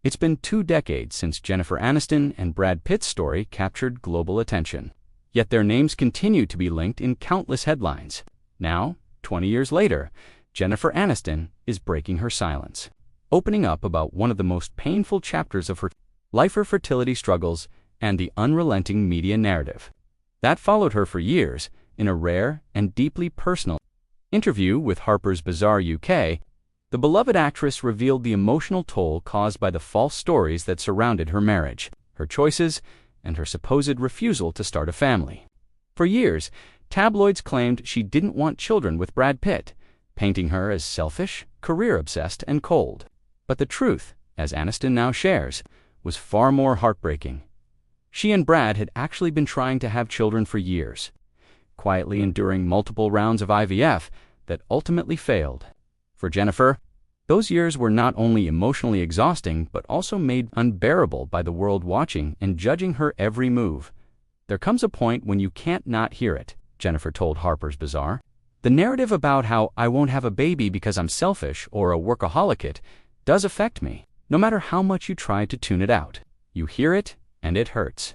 It's been 2 decades since Jennifer Aniston and Brad Pitt's story captured global attention. Yet their names continue to be linked in countless headlines. Now, 20 years later, Jennifer Aniston is breaking her silence, opening up about one of the most painful chapters of her life, her fertility struggles, and the unrelenting media narrative that followed her for years. In a rare and deeply personal interview with Harper's Bazaar UK, the beloved actress revealed the emotional toll caused by the false stories that surrounded her marriage, her choices, and her supposed refusal to start a family. For years, tabloids claimed she didn't want children with Brad Pitt, painting her as selfish, career-obsessed, and cold. But the truth, as Aniston now shares, was far more heartbreaking. She and Brad had actually been trying to have children for years, quietly enduring multiple rounds of IVF that ultimately failed. For Jennifer, those years were not only emotionally exhausting but also made unbearable by the world watching and judging her every move. "There comes a point when you can't not hear it," Jennifer told Harper's Bazaar. "The narrative about how I won't have a baby because I'm selfish or a workaholic does affect me. No matter how much you try to tune it out, you hear it and it hurts."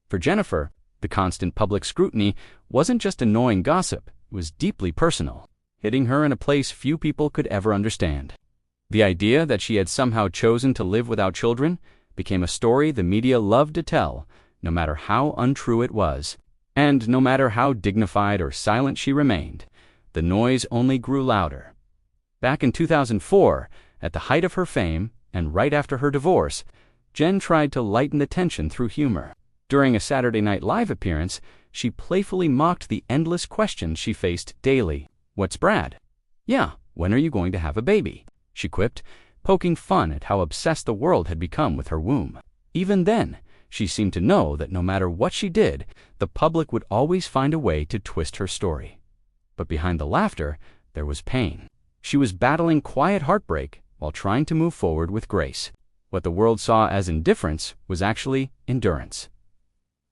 For Jennifer, the constant public scrutiny wasn't just annoying gossip, it was deeply personal, hitting her in a place few people could ever understand. The idea that she had somehow chosen to live without children became a story the media loved to tell, no matter how untrue it was. And no matter how dignified or silent she remained, the noise only grew louder. Back in 2004, at the height of her fame, and right after her divorce, Jen tried to lighten the tension through humor. During a Saturday Night Live appearance, she playfully mocked the endless questions she faced daily. "What's Brad?" "Yeah, when are you going to have a baby?" she quipped, poking fun at how obsessed the world had become with her womb. Even then, she seemed to know that no matter what she did, the public would always find a way to twist her story. But behind the laughter, there was pain. She was battling quiet heartbreak while trying to move forward with grace. What the world saw as indifference was actually endurance.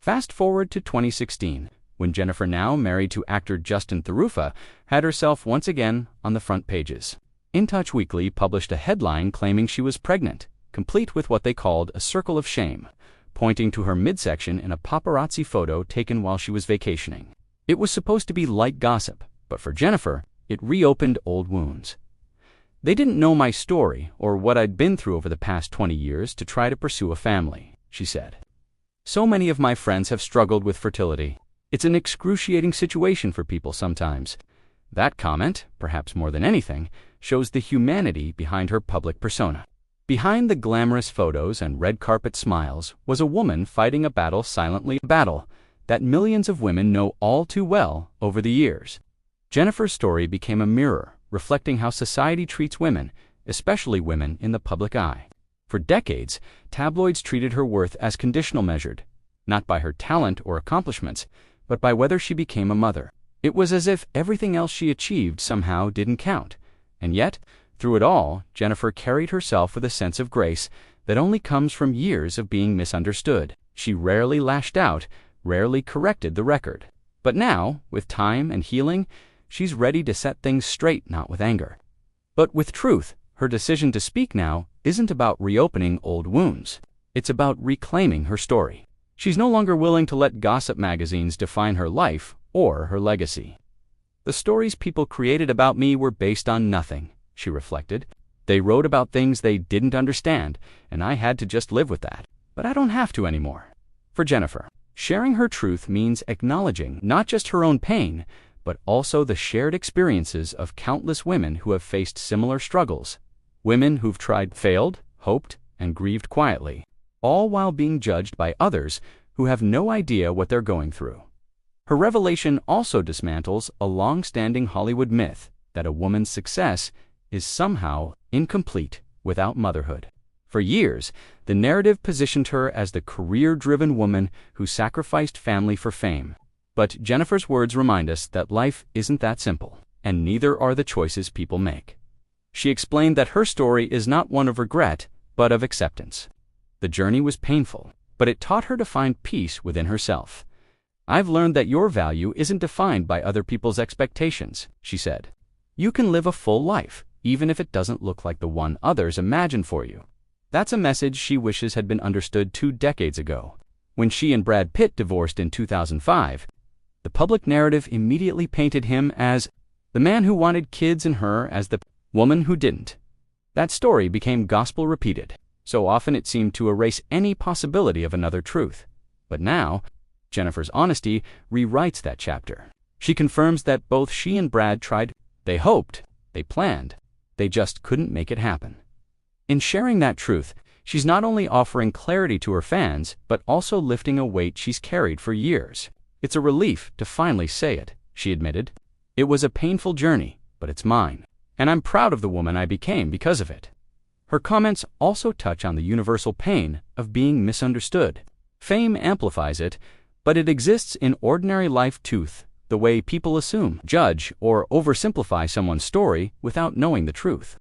Fast forward to 2016, when Jennifer, now married to actor Justin Theroux, had herself once again on the front pages. In Touch Weekly published a headline claiming she was pregnant, complete with what they called a circle of shame, pointing to her midsection in a paparazzi photo taken while she was vacationing. It was supposed to be light gossip, but for Jennifer, it reopened old wounds. "They didn't know my story or what I'd been through over the past 20 years to try to pursue a family," she said. "So many of my friends have struggled with fertility. It's an excruciating situation for people sometimes." That comment, perhaps more than anything, shows the humanity behind her public persona. Behind the glamorous photos and red carpet smiles was a woman fighting a battle silently, a battle that millions of women know all too well over the years. Jennifer's story became a mirror, reflecting how society treats women, especially women in the public eye. For decades, tabloids treated her worth as conditional, measured not by her talent or accomplishments, but by whether she became a mother. It was as if everything else she achieved somehow didn't count. And yet, through it all, Jennifer carried herself with a sense of grace that only comes from years of being misunderstood. She rarely lashed out, rarely corrected the record. But now, with time and healing, she's ready to set things straight, not with anger, but with truth. Her decision to speak now isn't about reopening old wounds. It's about reclaiming her story. She's no longer willing to let gossip magazines define her life or her legacy. "The stories people created about me were based on nothing," she reflected. "They wrote about things they didn't understand, and I had to just live with that. But I don't have to anymore." For Jennifer, sharing her truth means acknowledging not just her own pain, but also the shared experiences of countless women who have faced similar struggles. Women who've tried, failed, hoped, and grieved quietly, all while being judged by others who have no idea what they're going through. Her revelation also dismantles a long-standing Hollywood myth that a woman's success is somehow incomplete without motherhood. For years, the narrative positioned her as the career-driven woman who sacrificed family for fame. But Jennifer's words remind us that life isn't that simple, and neither are the choices people make. She explained that her story is not one of regret, but of acceptance. The journey was painful, but it taught her to find peace within herself. "I've learned that your value isn't defined by other people's expectations," she said. "You can live a full life, even if it doesn't look like the one others imagine for you." That's a message she wishes had been understood 2 decades ago. When she and Brad Pitt divorced in 2005, the public narrative immediately painted him as the man who wanted kids and her as the woman who didn't. That story became gospel repeated. So often it seemed to erase any possibility of another truth. But now, Jennifer's honesty rewrites that chapter. She confirms that both she and Brad tried, they hoped, they planned, they just couldn't make it happen. In sharing that truth, she's not only offering clarity to her fans, but also lifting a weight she's carried for years. It's a relief to finally say it, she admitted. It was a painful journey, but it's mine. And I'm proud of the woman I became because of it. Her comments also touch on the universal pain of being misunderstood. Fame amplifies it, but it exists in ordinary life too, the way people assume, judge, or oversimplify someone's story without knowing the truth.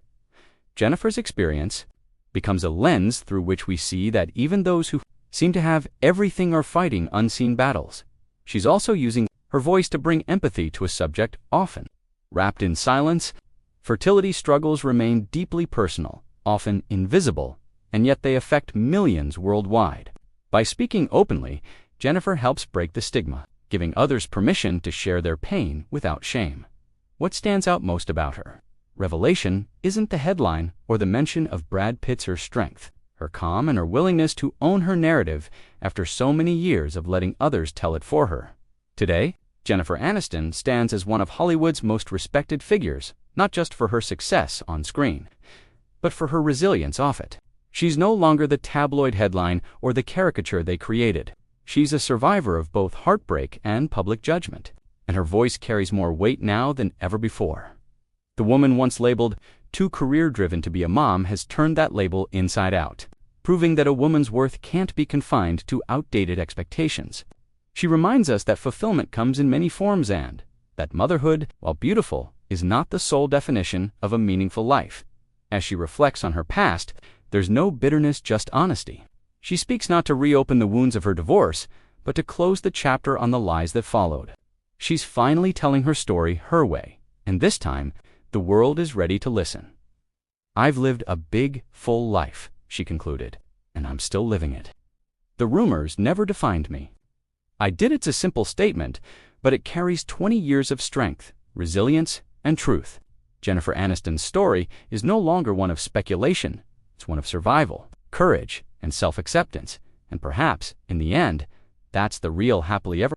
Jennifer's experience becomes a lens through which we see that even those who seem to have everything are fighting unseen battles. She's also using her voice to bring empathy to a subject often wrapped in silence. Fertility struggles remain deeply personal, often invisible, and yet they affect millions worldwide. By speaking openly, Jennifer helps break the stigma, giving others permission to share their pain without shame. What stands out most about her revelation isn't the headline or the mention of Brad Pitt's strength, her calm and her willingness to own her narrative after so many years of letting others tell it for her. Today, Jennifer Aniston stands as one of Hollywood's most respected figures, not just for her success on screen, but for her resilience off it. She's no longer the tabloid headline or the caricature they created. She's a survivor of both heartbreak and public judgment, and her voice carries more weight now than ever before. The woman once labeled too career-driven to be a mom has turned that label inside out, proving that a woman's worth can't be confined to outdated expectations. She reminds us that fulfillment comes in many forms and that motherhood, while beautiful, is not the sole definition of a meaningful life. As she reflects on her past, there's no bitterness, just honesty. She speaks not to reopen the wounds of her divorce, but to close the chapter on the lies that followed. She's finally telling her story her way, and this time, the world is ready to listen. I've lived a big, full life, she concluded, and I'm still living it. The rumors never defined me. I did. It's a simple statement, but it carries 20 years of strength, resilience, and truth. Jennifer Aniston's story is no longer one of speculation. It's one of survival, courage, and self-acceptance. And perhaps, in the end, that's the real happily ever